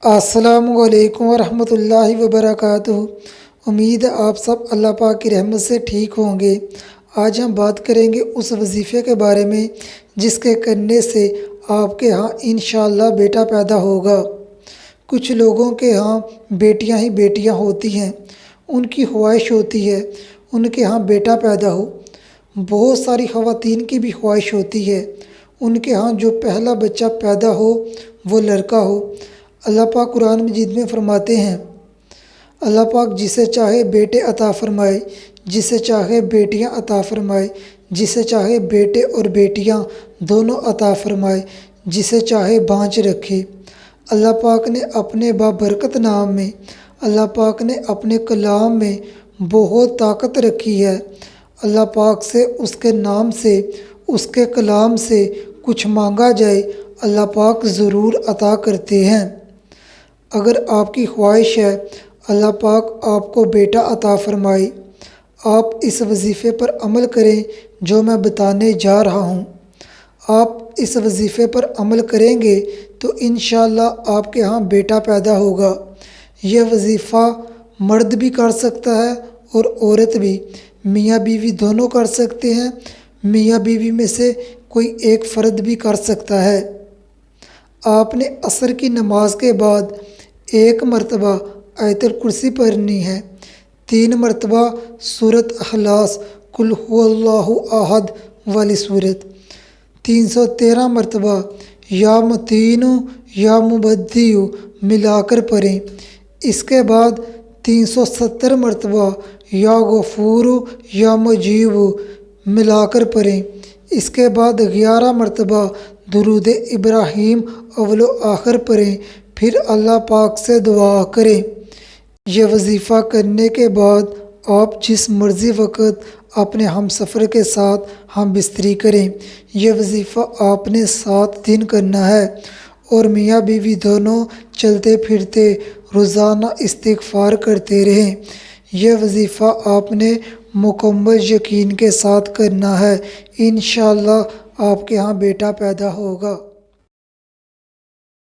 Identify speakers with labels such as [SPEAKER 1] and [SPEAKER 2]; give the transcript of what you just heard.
[SPEAKER 1] السلام علیکم ورحمۃ اللہ وبرکاتہ۔ امید ہے آپ سب اللہ پاک کی رحمت سے ٹھیک ہوں گے۔ آج ہم بات کریں گے اس وظیفے کے بارے میں جس کے کرنے سے آپ کے ہاں انشاءاللہ بیٹا پیدا ہوگا۔ کچھ لوگوں کے ہاں بیٹیاں ہی بیٹیاں ہوتی ہیں، ان کی خواہش ہوتی ہے ان کے ہاں بیٹا پیدا ہو۔ بہت ساری خواتین کی بھی خواہش ہوتی ہے ان کے ہاں جو پہلا بچہ پیدا ہو وہ لڑکا ہو۔ اللہ پاک قرآن مجید میں فرماتے ہیں، اللہ پاک جسے چاہے بیٹے عطا فرمائے، جسے چاہے بیٹیاں عطا فرمائے، جسے چاہے بیٹے اور بیٹیاں دونوں عطا فرمائے، جسے چاہے بانجھ رکھے۔ اللہ پاک نے اپنے بابرکت نام میں، اللہ پاک نے اپنے کلام میں بہت طاقت رکھی ہے۔ اللہ پاک سے اس کے نام سے، اس کے کلام سے کچھ مانگا جائے اللہ پاک ضرور عطا کرتے ہیں۔ اگر آپ کی خواہش ہے اللہ پاک آپ کو بیٹا عطا فرمائے، آپ اس وظیفے پر عمل کریں جو میں بتانے جا رہا ہوں۔ آپ اس وظیفے پر عمل کریں گے تو انشاءاللہ آپ کے ہاں بیٹا پیدا ہوگا۔ یہ وظیفہ مرد بھی کر سکتا ہے اور عورت بھی، میاں بیوی دونوں کر سکتے ہیں، میاں بیوی میں سے کوئی ایک فرد بھی کر سکتا ہے۔ آپ نے عصر کی نماز کے بعد 1 مرتبہ آیت الکرسی پڑھنی ہے، 3 مرتبہ سورۃ اخلاص قل هو اللہ احد والی سورت، 313 مرتبہ یا متین یا مبدی ملا کر پڑھیں۔ اس کے بعد 370 مرتبہ یا غفور یا مجیب ملا کر پڑھیں۔ اس کے بعد 11 مرتبہ درود ابراہیم اول و آخر پڑھیں، پھر اللہ پاک سے دعا کریں۔ یہ وظیفہ کرنے کے بعد آپ جس مرضی وقت اپنے ہم سفر کے ساتھ ہم بستری کریں۔ یہ وظیفہ آپ نے 7 دن کرنا ہے اور میاں بیوی دونوں چلتے پھرتے روزانہ استغفار کرتے رہیں۔ یہ وظیفہ آپ نے مکمل یقین کے ساتھ کرنا ہے، انشاءاللہ آپ کے ہاں بیٹا پیدا ہوگا۔